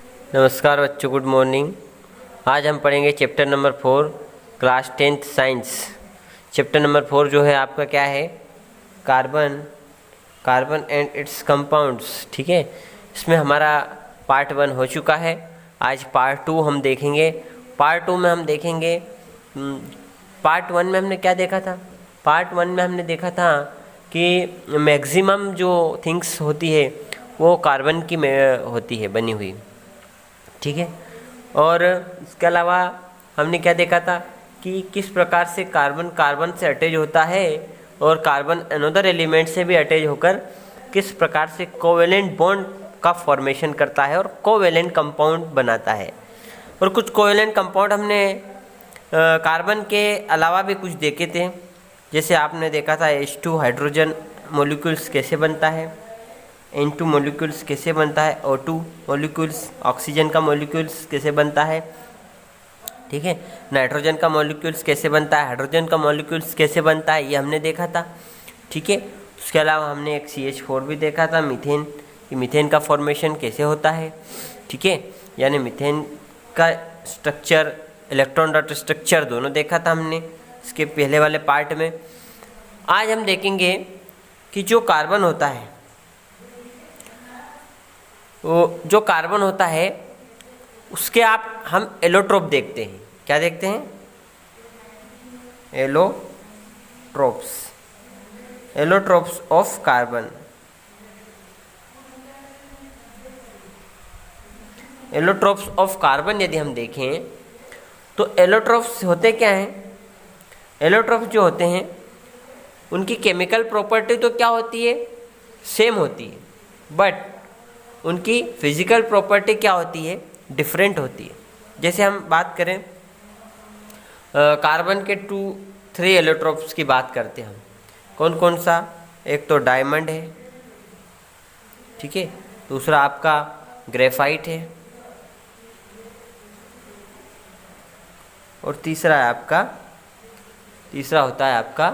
नमस्कार बच्चों, good morning. आज हम पढ़ेंगे chapter number 4 class 10th science. Chapter number 4 जो है आपका क्या है, कार्बन एंड इट्स कंपाउंड्स। ठीक है, इसमें हमारा पार्ट 1 हो चुका है। आज पार्ट 2 हम देखेंगे। पार्ट 2 में हम देखेंगे, पार्ट 1 में हमने क्या देखा था। पार्ट 1 में हमने देखा था कि मैक्सिमम जो थिंग्स होती है वो कार्बन की होती है बनी हुई। ठीक है, और इसके अलावा हमने क्या देखा था कि किस प्रकार से कार्बन से अटैच होता है और कार्बन अनदर एलिमेंट से भी अटैच होकर किस प्रकार से कोवेलेंट बॉन्ड का फॉर्मेशन करता है और कोवेलेंट कंपाउंड बनाता है। और कुछ कोवेलेंट कंपाउंड हमने कार्बन के अलावा भी कुछ देखे थे। जैसे आपने देखा था H2 हाइड्रोजन मॉलिक्यूल्स कैसे बनता है, N2 मॉलिक्यूल्स कैसे बनता है, O2 मॉलिक्यूल्स ऑक्सीजन का मॉलिक्यूल्स कैसे बनता है। ठीक है, नाइट्रोजन का मॉलिक्यूल्स कैसे बनता है, हाइड्रोजन का मॉलिक्यूल्स कैसे बनता है, ये हमने देखा था। ठीक है, उसके अलावा हमने एक CH4 भी देखा था, मीथेन, कि मीथेन का फॉर्मेशन कैसे होता है। ठीक है, यानी मीथेन का स्ट्रक्चर, इलेक्ट्रॉन डॉट स्ट्रक्चर दोनों देखा था हमने इसके पहले वाले पार्ट में। आज हम देखेंगे कि जो कार्बन होता है, वो जो कार्बन होता है उसके हम एलोट्रोप देखते हैं। क्या देखते हैं? Allotropes of carbon. Allotropes of carbon यदि हम देखें तो एलोट्रोप्स होते क्या हैं? एलोट्रोप्स जो होते हैं उनकी केमिकल प्रॉपर्टी तो क्या होती है? सेम होती है, बट उनकी फिजिकल प्रॉपर्टी क्या होती है? डिफरेंट होती है। जैसे हम बात करें कार्बन के 2-3 एलोट्रोप्स की बात करते हैं हम। कौन कौन सा? एक तो डायमंड है, ठीक है, दूसरा आपका ग्रेफाइट है, और तीसरा होता है आपका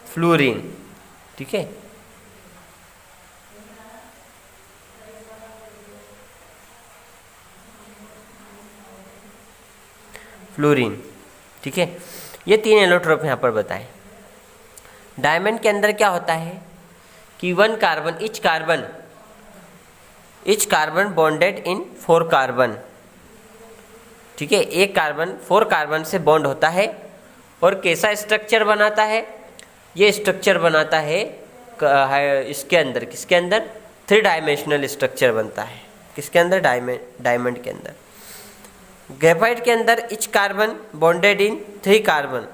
फ्लोरीन। ठीक है, फ्लोरीन। ठीक है, ये 3 एलोट्रोप यहाँ पर बताएं। डायमंड के अंदर क्या होता है कि इच कार्बन बॉन्डेड इन 4 कार्बन। ठीक है, एक कार्बन 4 कार्बन से बॉन्ड होता है और कैसा स्ट्रक्चर बनाता है? ये स्ट्रक्चर बनाता है इसके अंदर, किसके अंदर? 3 डायमेंशनल स्ट्रक्चर बनता है। किसके अंदर? डायमंड के अंदर। ग्रेफाइट के अंदर इच कार्बन बॉन्डेड इन 3 कार्बन।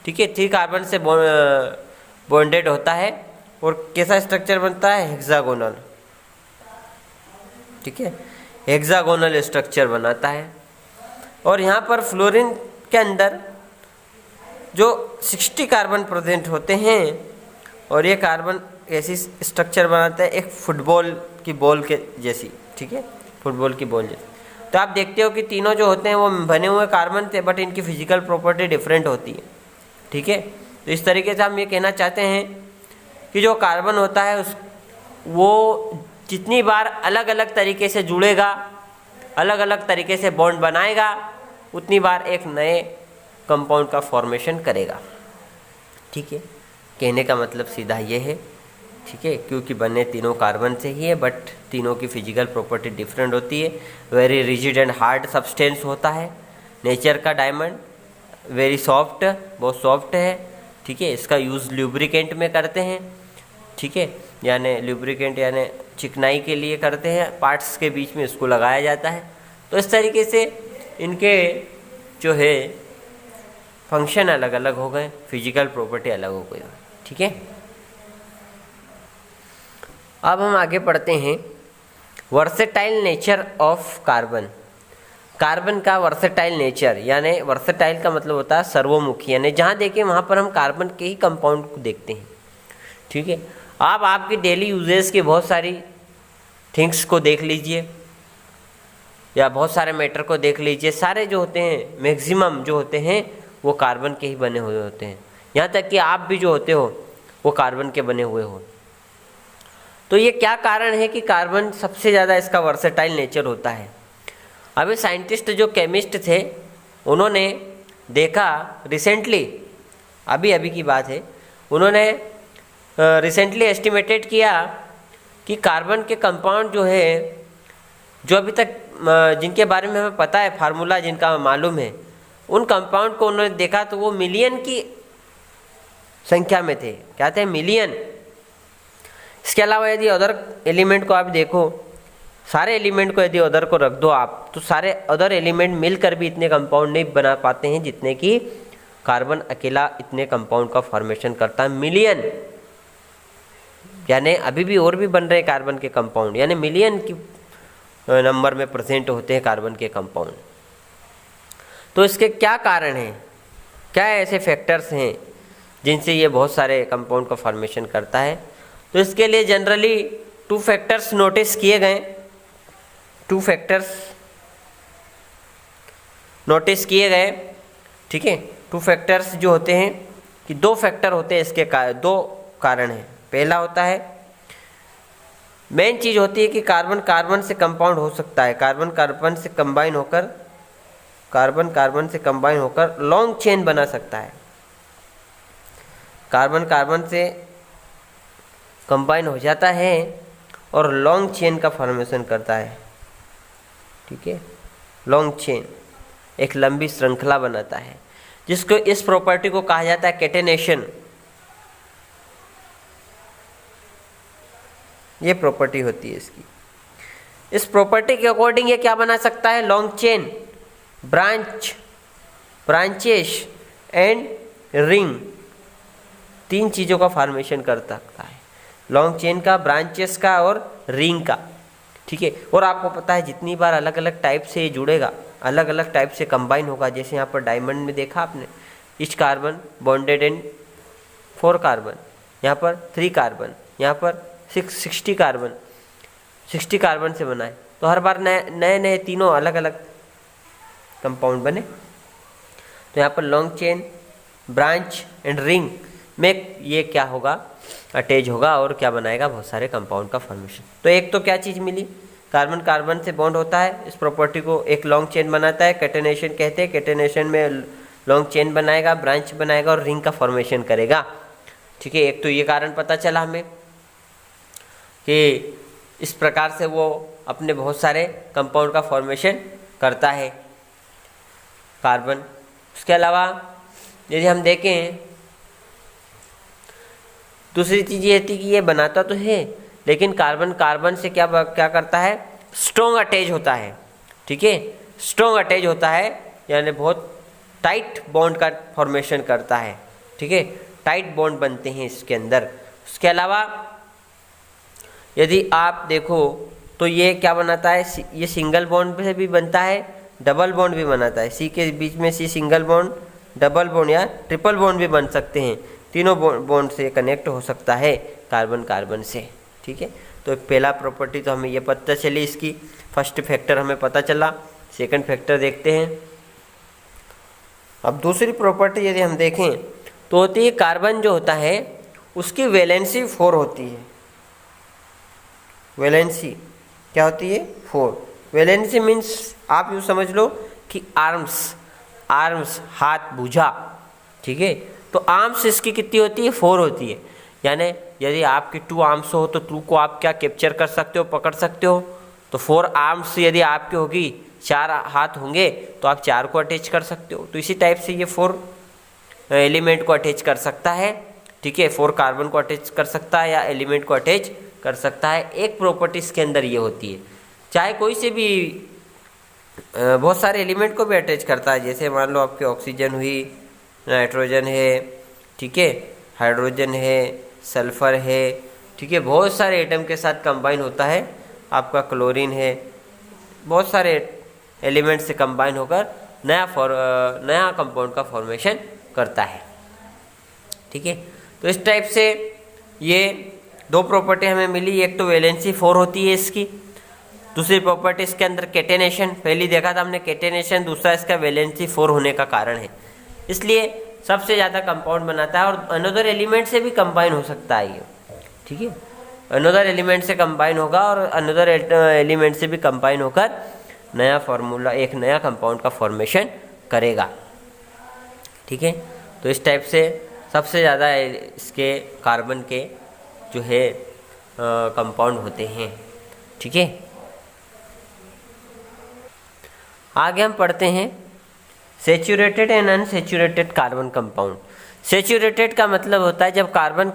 ठीक है, 3 कार्बन से बॉन्डेड होता है और कैसा स्ट्रक्चर बनता है? हेक्सागोनल। ठीक है, हेक्सागोनल स्ट्रक्चर बनाता है। और यहाँ पर फ्लोरीन के अंदर जो 60 कार्बन प्रेजेंट होते हैं और ये कार्बन ऐसी स्ट्रक्चर बनाता है एक फुटबॉल की बॉल के जैसी। ठीक है, फुटबॉल की बॉल जैसी। तो आप देखते हो कि तीनों जो होते हैं वो बने हुए कार्बन थे, बट इनकी फिजिकल प्रॉपर्टी डिफरेंट होती है। ठीक है, तो इस तरीके से हम ये कहना चाहते हैं कि जो कार्बन होता है वो जितनी बार अलग अलग तरीके से जुड़ेगा, अलग अलग तरीके से बॉन्ड बनाएगा, उतनी बार एक नए कंपाउंड का फॉर्मेशन करेगा। ठीक है, कहने का मतलब सीधा ये है। ठीक है, क्योंकि बने तीनों कार्बन से ही है, बट तीनों की फिजिकल प्रॉपर्टी डिफरेंट होती है। Very rigid and hard substance होता है नेचर का डायमंड, वेरी सॉफ्ट, बहुत सॉफ्ट है। ठीक है, इसका यूज़ ल्यूब्रिकेंट में करते हैं। ठीक है, यानी ल्यूब्रिकेंट यानी चिकनाई के लिए करते हैं, पार्ट्स के बीच में इसको लगाया जाता है। तो इस तरीके से इनके जो है फंक्शन अलग अलग हो गए, फिजिकल प्रॉपर्टी अलग हो गई। ठीक है, अब हम आगे पढ़ते हैं versatile nature of carbon. Carbon का वर्सेटाइल नेचर, यानी वर्सेटाइल का मतलब होता है सर्वमुखी, यानी जहाँ देखें वहाँ पर हम कार्बन के ही कंपाउंड को देखते हैं। ठीक है, आप आपकी डेली यूजेस की बहुत सारी थिंग्स को देख लीजिए या बहुत सारे मैटर को देख लीजिए, सारे जो होते हैं मैक्सिमम जो होते हैं वो कार्बन के ही बने हुए होते हैं। यहाँ तक कि आप भी जो होते हो वो कार्बन के बने हुए हो। तो ये क्या कारण है कि कार्बन सबसे ज़्यादा इसका वर्सेटाइल नेचर होता है। अभी साइंटिस्ट जो केमिस्ट थे उन्होंने देखा रिसेंटली, अभी अभी की बात है, उन्होंने रिसेंटली एस्टिमेटेड किया कि कार्बन के कंपाउंड जो है, जो अभी तक जिनके बारे में हमें पता है, फार्मूला जिनका मालूम है, उन कंपाउंड को उन्होंने देखा तो वो मिलियन की संख्या में थे। क्या थे? मिलियन। इसके अलावा यदि अदर एलिमेंट को आप देखो, सारे एलिमेंट को यदि अदर को रख दो आप, तो सारे अदर एलिमेंट मिलकर भी इतने कंपाउंड नहीं बना पाते हैं जितने कि कार्बन अकेला इतने कंपाउंड का फॉर्मेशन करता है। मिलियन, यानी अभी भी और भी बन रहे कार्बन के कंपाउंड, यानी मिलियन की नंबर में प्रेजेंट होते हैं कार्बन के कंपाउंड। तो इसके क्या कारण हैं, क्या ऐसे फैक्टर्स हैं जिनसे ये बहुत सारे कंपाउंड का फॉर्मेशन करता है? तो इसके लिए जनरली 2 फैक्टर्स नोटिस किए गए, 2 फैक्टर्स नोटिस किए गए, ठीक है। 2 फैक्टर्स जो होते हैं कि 2 फैक्टर होते हैं इसके 2 कारण हैं। पहला होता है, मेन चीज़ होती है कि कार्बन कार्बन से कंपाउंड हो सकता है, कार्बन कार्बन से कंबाइन होकर लॉन्ग चेन बना सकता है, कार्बन कार्बन से कंबाइन हो जाता है और लॉन्ग चेन का फॉर्मेशन करता है, ठीक है। लॉन्ग चेन एक लंबी श्रृंखला बनाता है, जिसको इस प्रॉपर्टी को कहा जाता है कैटेनेशन। ये प्रॉपर्टी होती है इसकी। इस प्रॉपर्टी के अकॉर्डिंग ये क्या बना सकता है? Long chain, branches and ring, 3 चीज़ों का फॉर्मेशन कर सकता है, लॉन्ग चेन का, ब्रांचेस का और रिंग का, ठीक है। और आपको पता है जितनी बार अलग अलग टाइप से ये जुड़ेगा, अलग अलग टाइप से कंबाइन होगा, जैसे यहाँ पर डायमंड में देखा आपने, ईच कार्बन बॉन्डेड इन 4 कार्बन, यहाँ पर 3 कार्बन, यहाँ पर 60 कार्बन से बना है। तो हर बार नए तीनों अलग अलग कंपाउंड बने। तो यहाँ पर long chain, branch and ring में ये क्या होगा? अटैच होगा और क्या बनाएगा? बहुत सारे कंपाउंड का फॉर्मेशन। तो एक तो क्या चीज़ मिली? कार्बन कार्बन से बॉन्ड होता है, इस प्रॉपर्टी को एक लॉन्ग चेन बनाता है, कैटेनेशन कहते हैं। कैटेनेशन में लॉन्ग चेन बनाएगा, ब्रांच बनाएगा और रिंग का फॉर्मेशन करेगा, ठीक है। एक तो ये कारण पता चला हमें कि इस प्रकार से वो अपने बहुत सारे कंपाउंड का फॉर्मेशन करता है कार्बन। उसके अलावा यदि हम देखें, दूसरी चीज़ ये थी कि ये बनाता तो है, लेकिन कार्बन कार्बन से क्या करता है? स्ट्रॉन्ग अटैच होता है, ठीक है। स्ट्रॉन्ग अटैच होता है, यानी बहुत टाइट बॉन्ड का फॉर्मेशन करता है, ठीक है। टाइट बॉन्ड बनते हैं इसके अंदर। उसके अलावा यदि आप देखो तो ये क्या बनाता है? ये सिंगल बॉन्ड से भी बनता है, डबल बॉन्ड भी बनाता है। सी के बीच में C single bond, double bond या ट्रिपल बॉन्ड भी बन सकते हैं। तीनों बॉन्ड से कनेक्ट हो सकता है कार्बन कार्बन से, ठीक है। तो पहला प्रॉपर्टी तो हमें ये पता चली, इसकी फर्स्ट फैक्टर हमें पता चला। सेकंड फैक्टर देखते हैं। अब दूसरी प्रॉपर्टी यदि हम देखें तो होती है, कार्बन जो होता है उसकी वैलेंसी 4 होती है। वैलेंसी क्या होती है? 4। वैलेंसी मीन्स आप यूँ समझ लो कि आर्म्स, हाथ, भुजा, ठीक है। तो आर्म्स इसकी कितनी होती है? 4 होती है। यानी यदि आपकी 2 आर्म्स हो तो 2 को आप क्या कैप्चर कर सकते हो, पकड़ सकते हो। तो 4 आर्म्स यदि आपके होगी, 4 हाथ होंगे तो आप 4 को अटैच कर सकते हो। तो इसी टाइप से ये 4 एलिमेंट को अटैच कर सकता है, ठीक है। 4 कार्बन को अटैच कर सकता है या एलिमेंट को अटैच कर सकता है। एक प्रॉपर्टी इसके अंदर ये होती है, चाहे कोई से भी बहुत सारे एलिमेंट को भी अटैच करता है। जैसे मान लो आपके ऑक्सीजन हुई, नाइट्रोजन है, ठीक है, हाइड्रोजन है, सल्फर है, ठीक है, बहुत सारे एटम के साथ कंबाइन होता है। आपका क्लोरीन है, बहुत सारे एलिमेंट से कंबाइन होकर नया कंपाउंड का फॉर्मेशन करता है, ठीक है। तो इस टाइप से ये 2 प्रॉपर्टी हमें मिली। एक तो वैलेंसी 4 होती है इसकी, दूसरी प्रॉपर्टी इसके अंदर कैटेनेशन, पहली देखा था हमने कैटेनेशन, दूसरा इसका वैलेंसी 4 होने का कारण है, इसलिए सबसे ज़्यादा कंपाउंड बनाता है और अनदर एलिमेंट से भी कंबाइन हो सकता है ये, ठीक है। अनदर एलिमेंट से कंबाइन होगा और अनदर एलिमेंट से भी कंबाइन होकर नया फार्मूला, एक नया कंपाउंड का फॉर्मेशन करेगा। ठीक है, तो इस टाइप से सबसे ज़्यादा इसके कार्बन के जो है कंपाउंड होते हैं। ठीक है, आगे हम पढ़ते हैं saturated and unsaturated carbon compound. Saturated का मतलब होता है जब कार्बन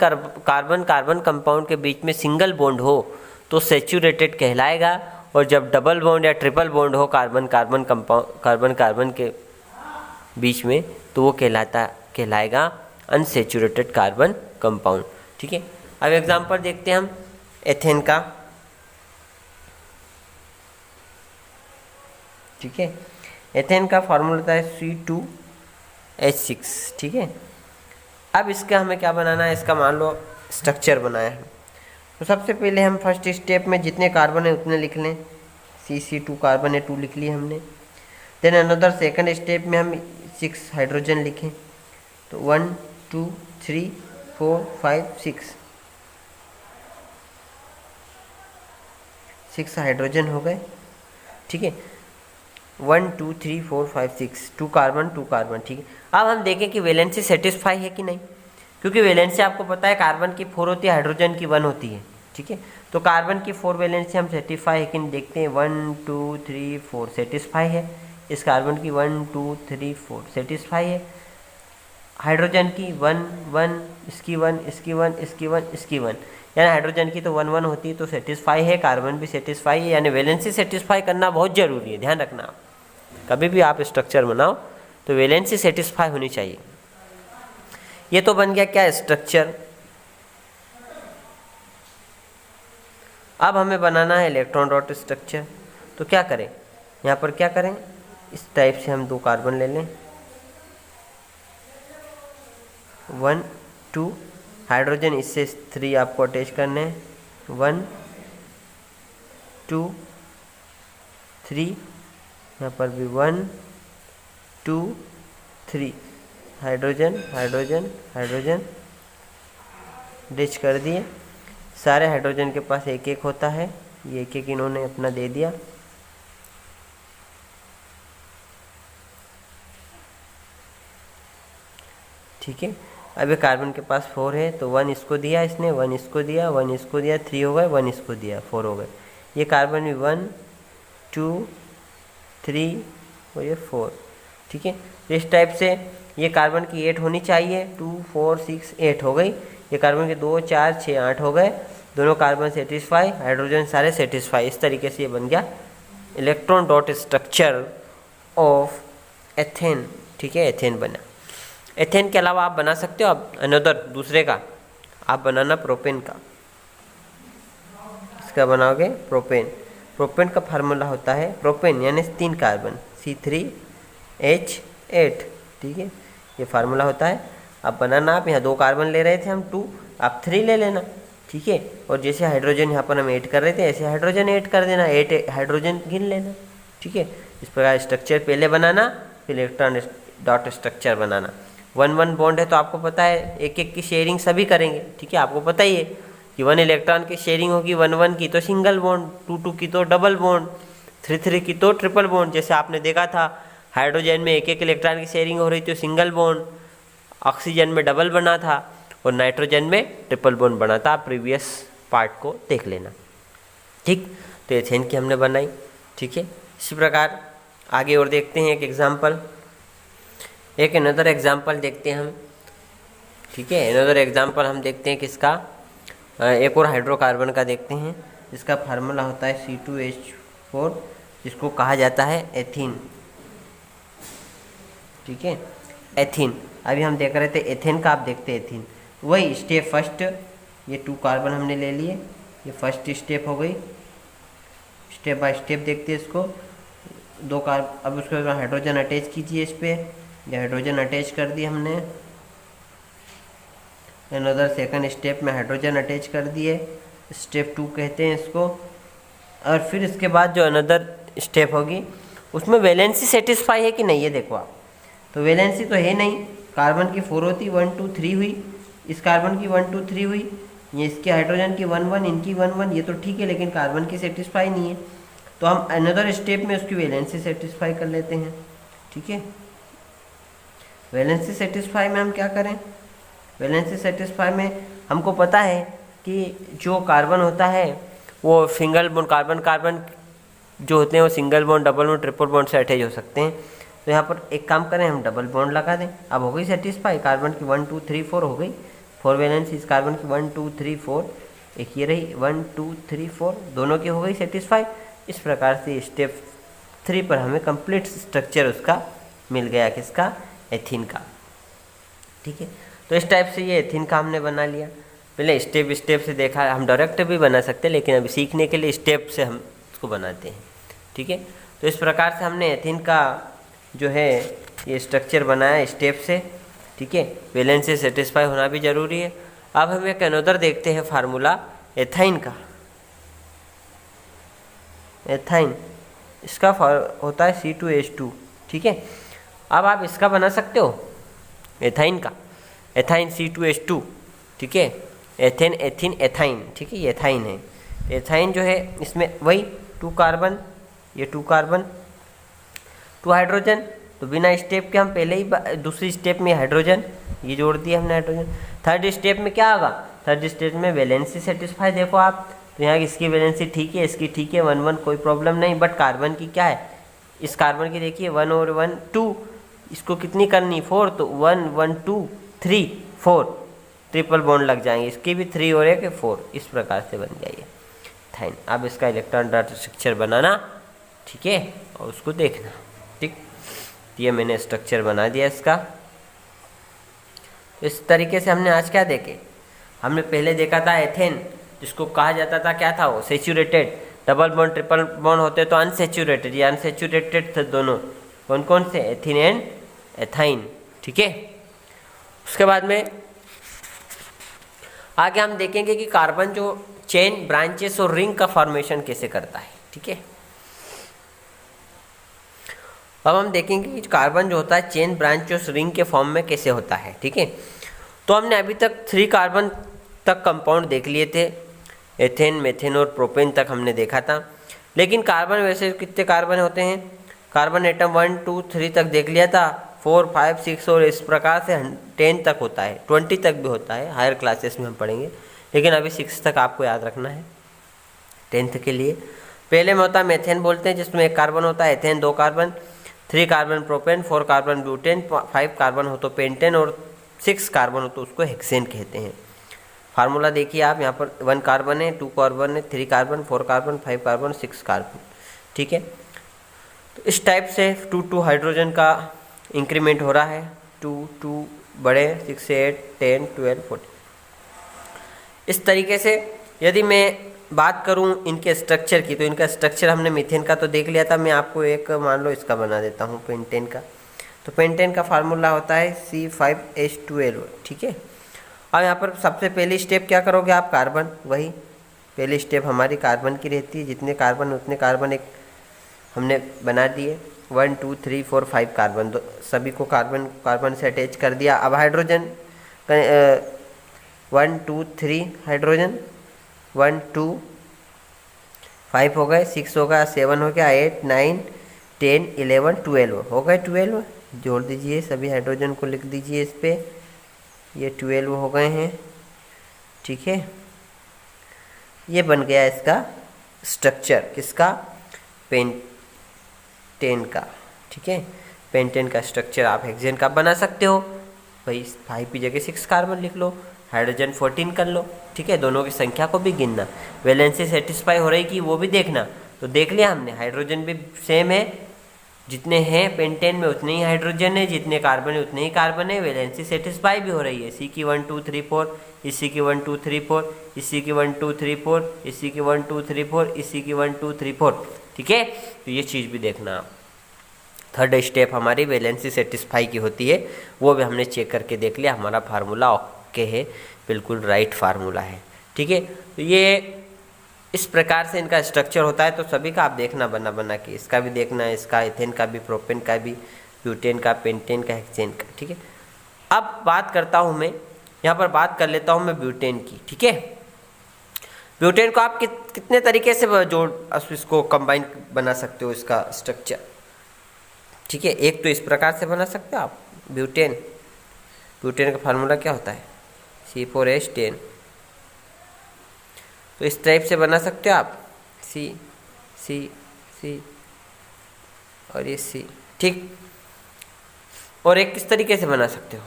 कार्बन कंपाउंड के बीच में सिंगल बॉन्ड हो तो सेचुरेटेड कहलाएगा, और जब डबल बॉन्ड या ट्रिपल बॉन्ड हो कार्बन कार्बन के बीच में तो वो कहलाएगा अनसेचुरेटेड कार्बन कंपाउंड। ठीक है, अब एग्जांपल देखते हैं हम एथेन का। ठीक है, एथेन का फॉर्मूला होता है C2H6। ठीक है, अब इसका हमें क्या बनाना है, इसका मान लो स्ट्रक्चर बनाया है। तो सबसे पहले हम फर्स्ट स्टेप में जितने कार्बन है उतने लिख लें, C2 कार्बन है 2 लिख लिए हमने। देन अनदर सेकंड स्टेप में हम 6 हाइड्रोजन लिखें, तो 1 2 3 4 5 6 हाइड्रोजन हो गए। ठीक है, 1 2 3 4 5 6 2 कार्बन। ठीक है, अब हम देखें कि वैलेंसी सेटिस्फाई है कि नहीं, क्योंकि वैलेंसी आपको पता है कार्बन की 4 होती है, हाइड्रोजन की 1 होती है। ठीक है, तो कार्बन की 4 वैलेंसी हम सेटिस्फाई है कि नहीं देखते हैं। 1 2 3 4 सेटिस्फाई है, इस कार्बन की 1 2 3 4 सेटिस्फाई है। हाइड्रोजन की 1 1, इसकी 1 इसकी 1 इसकी 1 इसकी 1, यानी हाइड्रोजन की तो 1 1 होती है तो सेटिस्फाई है, कार्बन भी सेटिस्फाई है, यानी वैलेंसी सेटिस्फाई करना बहुत ज़रूरी है। ध्यान रखना, कभी भी आप स्ट्रक्चर बनाओ तो वैलेंसी सेटिस्फाई होनी चाहिए। ये तो बन गया क्या, स्ट्रक्चर। अब हमें बनाना है इलेक्ट्रॉन डॉट स्ट्रक्चर। तो क्या करें, यहाँ पर क्या करें, इस टाइप से हम 2 कार्बन ले लें, 1 2, हाइड्रोजन इससे 3 आपको अटैच करने हैं, 1 2 3, यहाँ पर भी 1 2 3, हाइड्रोजन अटैच कर दिए। सारे हाइड्रोजन के पास एक एक होता है, ये एक एक इन्होंने अपना दे दिया। ठीक है, अभी कार्बन के पास 4 है तो 1 इसको दिया इसने, 1 इसको दिया, 1 इसको दिया, 3 हो गए, 1 इसको दिया, 4 हो गए। ये कार्बन भी 1 2 3 और ये 4। ठीक है, इस टाइप से ये कार्बन की 8 होनी चाहिए, 2 4 6 8 हो गई। ये कार्बन के 2 4 6 8 हो गए, दोनों कार्बन सेटिस्फाई, हाइड्रोजन सारे सेटिस्फाई। इस तरीके से ये बन गया electron dot structure of ethane. ठीक है, एथेन बना। एथेन के अलावा आप बना सकते हो आप अनदर दूसरे का, आप बनाना प्रोपेन का। इसका बनाओगे प्रोपेन। प्रोपेन का फार्मूला होता है, प्रोपेन यानी 3 कार्बन C3H8। ठीक है, ये फार्मूला होता है। आप बनाना, आप यहाँ 2 कार्बन ले रहे थे हम 2, आप 3 ले लेना। ठीक है, और जैसे हाइड्रोजन यहाँ पर हम ऐड कर रहे थे ऐसे हाइड्रोजन ऐड कर देना, 8 हाइड्रोजन गिन लेना। ठीक है, इस प्रकार स्ट्रक्चर पहले बनाना, फिर इलेक्ट्रॉन डॉट स्ट्रक्चर बनाना। 1 1 बॉन्ड है तो आपको पता है एक एक की शेयरिंग सभी करेंगे। ठीक है, आपको पता ही है कि 1 इलेक्ट्रॉन की शेयरिंग होगी, 1 1 की तो सिंगल बॉन्ड, 2 2 की तो डबल बॉन्ड, 3 3 की तो ट्रिपल बॉन्ड। जैसे आपने देखा था हाइड्रोजन में एक एक इलेक्ट्रॉन की शेयरिंग हो रही थी, सिंगल बॉन्ड, ऑक्सीजन में डबल बना था और नाइट्रोजन में ट्रिपल बॉन्ड बना था। प्रीवियस पार्ट को देख लेना। ठीक, तो एथेन की हमने बनाई। ठीक है, इसी प्रकार आगे और देखते हैं एक एग्जाम्पल, एक अनदर एग्जाम्पल देखते हैं हम। ठीक है, अनदर एग्जाम्पल हम देखते हैं किसका, एक और हाइड्रोकार्बन का देखते हैं, जिसका फार्मूला होता है C2H4, जिसको कहा जाता है एथीन। ठीक है, एथीन। अभी हम देख रहे थे एथेन का, आप देखते हैं एथीन। वही स्टेप फर्स्ट, ये 2 कार्बन हमने ले लिए, ये फर्स्ट स्टेप हो गई। स्टेप बाय स्टेप देखते हैं इसको। 2 कार्बन, अब उसके बाद हाइड्रोजन अटैच कीजिए इस पर, ये हाइड्रोजन अटैच कर दिए हमने। अनदर सेकंड स्टेप में हाइड्रोजन अटैच कर दिए, स्टेप 2 कहते हैं इसको। और फिर इसके बाद जो अनदर स्टेप होगी उसमें वैलेंसी सेटिस्फाई है कि नहीं, ये देखो आप। तो वैलेंसी तो है नहीं, कार्बन की 4 होती, 1 2 3 हुई, इस कार्बन की 1 2 3 हुई, ये इसके हाइड्रोजन की 1 1, इनकी 1 1, ये तो ठीक है, लेकिन कार्बन की सेटिस्फाई नहीं है, तो हम अनदर स्टेप में उसकी वैलेंसी सेटिस्फाई कर लेते हैं। ठीक है, वैलेंसी सेटिस्फाई में हम क्या करें, वैलेंसी सेटिस्फाई में हमको पता है कि जो कार्बन होता है वो सिंगल बॉन्ड, कार्बन कार्बन जो होते हैं वो single bond, double bond, triple bond से अटैच हो सकते हैं। तो यहाँ पर एक काम करें, हम डबल बॉन्ड लगा दें। अब हो गई सेटिस्फाई, कार्बन की 1 2 3 4 हो गई, 4 वैलेंसी इस कार्बन की 1 2 3 4, एक ये रही 1 2 3 4, दोनों की हो गई सेटिस्फाई। इस प्रकार से स्टेप 3 पर हमें कंप्लीट स्ट्रक्चर उसका मिल गया, किसका, एथीन का। ठीक है, तो इस टाइप से ये एथीन का हमने बना लिया। पहले स्टेप स्टेप से देखा, हम डायरेक्ट भी बना सकते हैं, लेकिन अभी सीखने के लिए स्टेप से हम इसको बनाते हैं। ठीक है, तो इस प्रकार से हमने एथीन का जो है ये स्ट्रक्चर बनाया स्टेप से। ठीक है, वैलेंस से सेटिस्फाई होना भी जरूरी है। अब हम एक अनोदर देखते हैं फार्मूला एथाइन का। एथाइन इसका होता है C2H2। ठीक है, अब आप इसका बना सकते हो एथाइन का, एथाइन C2H2। ठीक है, एथेन एथीन एथाइन। ठीक है, ये एथाइन है। एथाइन जो है इसमें वही 2 कार्बन, ये 2 कार्बन 2 हाइड्रोजन, तो बिना स्टेप के हम पहले ही दूसरी स्टेप में हाइड्रोजन ये जोड़ दिया हमने हाइड्रोजन। थर्ड स्टेप में क्या होगा, थर्ड स्टेप में वैलेंसी सेटिस्फाई। देखो आप, तो यहाँ इसकी वैलेंसी ठीक है, इसकी ठीक है, 1 1 कोई प्रॉब्लम नहीं, बट कार्बन की क्या है, इस कार्बन की देखिए 1 और 1 2, इसको कितनी करनी 4, तो 1 1 2 3 4 ट्रिपल बॉन्ड लग जाएंगे, इसकी भी 3 और 1 4, इस प्रकार से बन गया ये थाइन। अब इसका इलेक्ट्रॉन डाटा स्ट्रक्चर बनाना, ठीक है, और उसको देखना। ठीक, ये मैंने स्ट्रक्चर बना दिया इसका। इस तरीके से हमने आज क्या देखे, हमने पहले देखा था एथेन, जिसको कहा जाता था क्या था वो, saturated. Double bond triple bond होते तो अनसेचुरेटेड, ये अनसेचुरेटेड थे दोनों, कौन कौन से, एथीन एंड एथाइन। ठीक है, उसके बाद में आगे हम देखेंगे कि कार्बन जो चेन, ब्रांचेस और रिंग का फॉर्मेशन कैसे करता है। ठीक है, अब हम देखेंगे कि कार्बन जो होता है चेन, ब्रांच और रिंग के फॉर्म में कैसे होता है। ठीक है, तो हमने अभी तक 3 कार्बन तक कंपाउंड देख लिए थे, एथेन, मेथेन और प्रोपेन तक हमने देखा था। लेकिन कार्बन वैसे कितने कार्बन होते हैं, कार्बन एटम 1 2 3 तक देख लिया था, 4 5 6 और इस प्रकार से 10 तक होता है, 20 तक भी होता है, हायर क्लासेस में हम पढ़ेंगे, लेकिन अभी 6 तक आपको याद रखना है 10th के लिए। पहले में होता है मेथेन बोलते हैं, जिसमें 1 कार्बन होता है, ethane 2 carbon, 3 carbon propane, 4 carbon butane, 5 carbon हो तो पेंटेन और 6 कार्बन हो तो उसको हेक्सेन कहते हैं। फार्मूला देखिए आप, यहाँ पर 1 कार्बन है, 2 कार्बन है, 3 कार्बन, 4 कार्बन, 5 कार्बन, 6 कार्बन। ठीक है, तो इस टाइप से 2 2 हाइड्रोजन का इंक्रीमेंट हो रहा है, 2 2 बड़े, 6 8 10 12 14। इस तरीके से यदि मैं बात करूं इनके स्ट्रक्चर की, तो इनका स्ट्रक्चर हमने मीथेन का तो देख लिया था। मैं आपको एक मान लो इसका बना देता हूं, पेंटेन का। तो पेंटेन का फार्मूला होता है C5H12। ठीक है, अब यहाँ पर सबसे पहली स्टेप क्या करोगे आप, कार्बन, वही पहली स्टेप हमारी कार्बन की रहती है, जितने कार्बन उतने कार्बन एक हमने बना दिए, 1 2 3 4 5 कार्बन, सभी को कार्बन कार्बन से अटैच कर दिया। अब हाइड्रोजन 1 2 3 हाइड्रोजन, 1 2 5 हो गए, 6 हो गया, 7 हो गया, 8 9 10 11 12 हो गए, 12 जोड़ दीजिए, सभी हाइड्रोजन को लिख दीजिए इस पे, ये 12 हो गए हैं। ठीक है, ये बन गया इसका स्ट्रक्चर, किसका, पेंटेन का। ठीक है, पेंटेन का स्ट्रक्चर आप हेक्सेन का बना सकते हो, भाई 5 की जगह 6 कार्बन लिख लो, हाइड्रोजन 14 कर लो। ठीक है, दोनों की संख्या को भी गिनना, वैलेंसी सेटिस्फाई हो रही कि वो भी देखना। तो देख लिया हमने, हाइड्रोजन भी सेम है, जितने हैं पेंटेन में उतने ही हाइड्रोजन है, जितने कार्बन है उतने ही कार्बन है, वैलेंसी सेटिस्फाई भी हो रही है। इसी की 1 2 3 4, इसी की 1 2 3 4, इसी की 1 2 3 4, इसी की 1 2 3 4, इसी की 1 2 3 4। ठीक है, तो ये चीज़ भी देखना। थर्ड स्टेप हमारी वैलेंसी सेटिस्फाई की होती है, वो भी हमने चेक करके देख लिया, हमारा फार्मूला ओके है, बिल्कुल राइट फार्मूला है। ठीक है, तो ये इस प्रकार से इनका स्ट्रक्चर होता है। तो सभी का आप देखना बना बना के, इसका भी देखना है, इसका एथेन का भी, प्रोपेन का भी, ब्यूटेन का, पेंटेन का, हेक्सेन का। ठीक है, अब बात करता हूँ मैं, यहाँ पर बात कर लेता हूँ मैं ब्यूटेन की। ठीक है, ब्यूटेन को आप कितने तरीके से जोड़ इसको कंबाइन बना सकते हो इसका स्ट्रक्चर, ठीक है। एक तो इस प्रकार से बना सकते हो आप ब्यूटेन का फार्मूला क्या होता है C4H10, तो इस टाइप से बना सकते हो आप C C C और ये C, ठीक। और एक किस तरीके से बना सकते हो,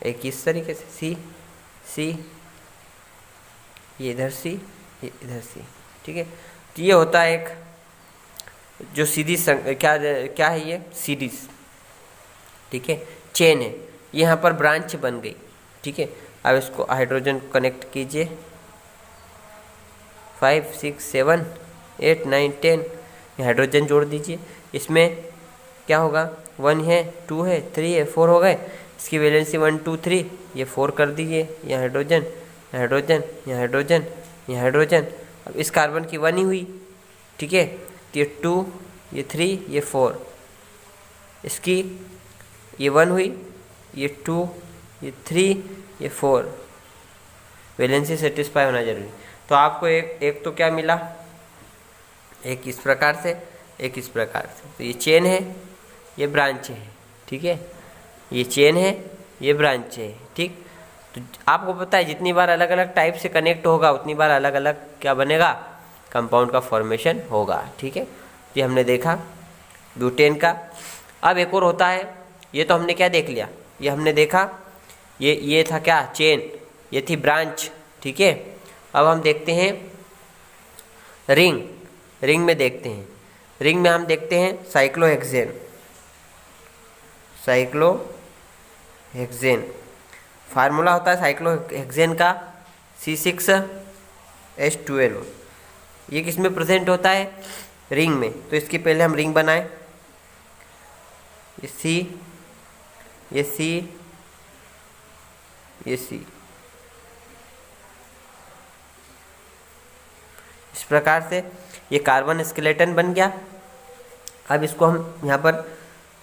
एक इस तरीके से C C, ये इधर C ये इधर C, ठीक है। तो ये होता है एक जो सीधी क्या है ये सीरीज, ठीक है, चेन है। यहाँ पर ब्रांच बन गई, ठीक है। अब इसको हाइड्रोजन कनेक्ट कीजिए 5 6 7 8 9 10, हाइड्रोजन जोड़ दीजिए। इसमें क्या होगा 1 है 2 है 3 है 4 हो गए, इसकी वैलेंसी 1 2 3, ये 4 कर दीजिए। यहाँ हाइड्रोजन हाइड्रोजन यहाँ हाइड्रोजन यहाँ हाइड्रोजन, अब इस कार्बन की 1 ही हुई, ठीक है। ये 2 ये 3 ये 4, इसकी ये 1 हुई, ये 2 ये 3 ये 4, वैलेंसी सेटिस्फाई होना जरूरी। तो आपको एक तो क्या मिला, एक इस प्रकार से एक इस प्रकार से, तो ये चेन है ये ब्रांच है, ठीक है, ये चेन है ये ब्रांच है, ठीक। तो आपको पता है जितनी बार अलग अलग टाइप से कनेक्ट होगा उतनी बार अलग अलग क्या बनेगा, कंपाउंड का फॉर्मेशन होगा, ठीक है। ये हमने देखा ब्यूटेन का। अब एक और होता है, ये तो हमने क्या देख लिया, ये हमने देखा ये था क्या चेन, ये थी ब्रांच, ठीक है। अब हम देखते हैं रिंग में देखते हैं, रिंग में हम देखते हैं साइक्लोहेक्सेन। फार्मूला होता है साइक्लोहेक्सेन का C6H12, ये किस में प्रेजेंट होता है, रिंग में। तो इसकी पहले हम रिंग बनाएं, ये C ये C ये C, इस प्रकार से ये कार्बन स्केलेटन बन गया। अब इसको हम यहाँ पर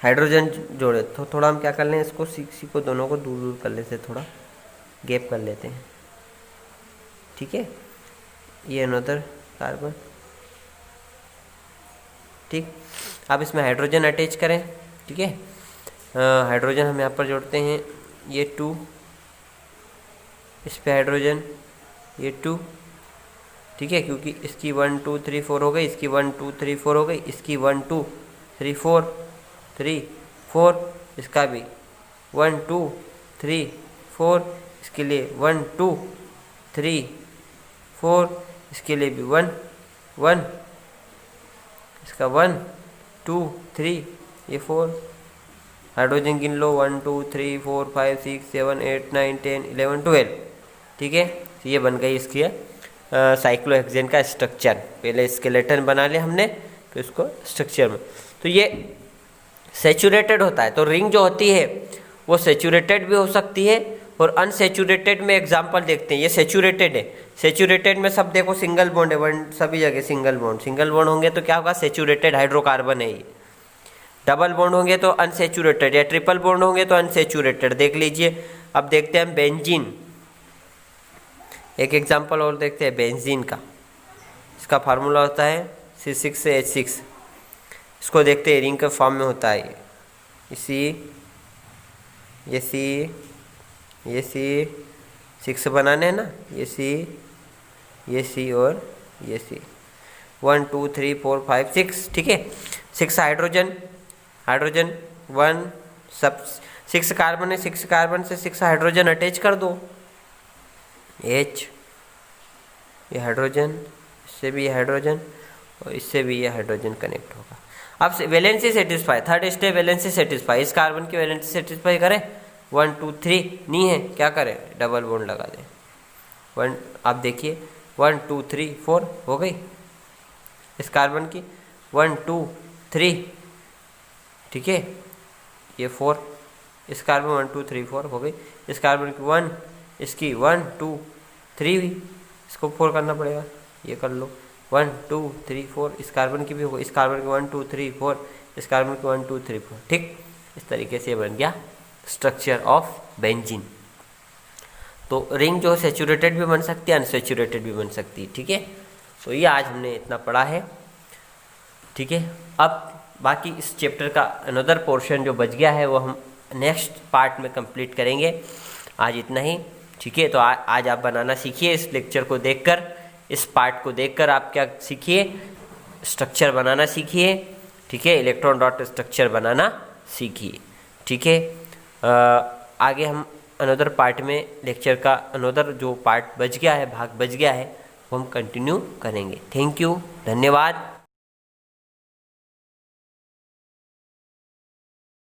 हाइड्रोजन जोड़े, तो थोड़ा हम क्या कर लें, इसको सी को दोनों को दूर दूर कर लेते, थोड़ा गैप कर लेते हैं, ठीक है। ये अनदर कार्बन, ठीक। अब इसमें हाइड्रोजन अटैच करें, ठीक है। हाइड्रोजन हम यहाँ पर जोड़ते हैं, ये 2, इस पे हाइड्रोजन ये 2, ठीक है, क्योंकि इसकी 1 2 3 4 हो गई, इसकी 1 2 3 4 हो गई, इसकी 1 2 3 4 3 4, इसका भी 1 2 3 4, इसके लिए 1 2 3 4, इसके लिए भी 1 1, इसका 1 2 3 ये 4, हाइड्रोजन गिन लो 1 2 3 4 5 6 7 8 9 10 11 12, ठीक है। तो ये बन गई इसकी साइक्लोहेक्सेन का स्ट्रक्चर। पहले स्केलेटन बना लिया हमने, फिर उसको स्ट्रक्चर में। तो ये सैचुरेटेड होता है, तो रिंग जो होती है वो सैचुरेटेड भी हो सकती है और अनसैचुरेटेड में एग्जांपल देखते हैं। ये सैचुरेटेड है, सैचुरेटेड में सब देखो सिंगल बॉन्ड है, सभी जगह सिंगल बॉन्ड होंगे तो क्या होगा, सैचुरेटेड हाइड्रोकार्बन है ये। डबल बॉन्ड होंगे तो अनसैचुरेटेड, या ट्रिपल बॉन्ड होंगे तो अनसैचुरेटेड, देख लीजिए। अब देखते हैं हम बेंजीन, एक एग्जांपल और देखते हैं बेंजीन का। इसका फार्मूला होता है C6H6, इसको देखते हैं रिंग के फॉर्म में होता है, ये C 6 बनाने हैं ना, ये C और ये C 1 2 3 4 5 6, ठीक है। 6 हाइड्रोजन 1 सब 6 कार्बन है, 6 कार्बन से 6 हाइड्रोजन अटैच कर दो, H ये हाइड्रोजन, इससे भी ये हाइड्रोजन और इससे भी ये हाइड्रोजन कनेक्ट होगा। अब valency satisfy, third step valency satisfy, इस कार्बन की वैलेंसी सेटिस्फाई करें 1 2 3 नहीं है, क्या करें, डबल बॉन्ड लगा दें 1। आप देखिए 1 2 3 4 हो गई इस कार्बन की, 1 2 3, ठीक है, ये 4, इस कार्बन 1 2 3 4 हो गई, इस कार्बन की 1, इसकी 1 2 3 हुई, इसको 4 करना पड़ेगा, ये कर लो 1 2 3 4, इस कार्बन की भी होगा, इस कार्बन की 1 2 3 4, इस कार्बन की 1 2 3 4, ठीक। इस तरीके से बन गया स्ट्रक्चर ऑफ बेंजीन। तो रिंग जो है सेचूरेटेड भी बन सकती है, अनसेचूरेटेड भी बन सकती है, ठीक है। तो ये आज हमने इतना पढ़ा है, ठीक है। अब बाकी इस चैप्टर का अनदर पोर्शन जो बच गया है वो हम नेक्स्ट पार्ट में कंप्लीट करेंगे। आज इतना ही, ठीक है। तो आज आप बनाना सीखिए, इस लेक्चर को देखकर, इस पार्ट को देखकर आप क्या सीखिए, स्ट्रक्चर बनाना सीखिए, ठीक है। इलेक्ट्रॉन डॉट स्ट्रक्चर बनाना सीखिए, ठीक है। आगे हम अनदर पार्ट में लेक्चर का अनदर जो पार्ट बच गया है, भाग बच गया है, वो हम कंटिन्यू करेंगे। थैंक यू, धन्यवाद।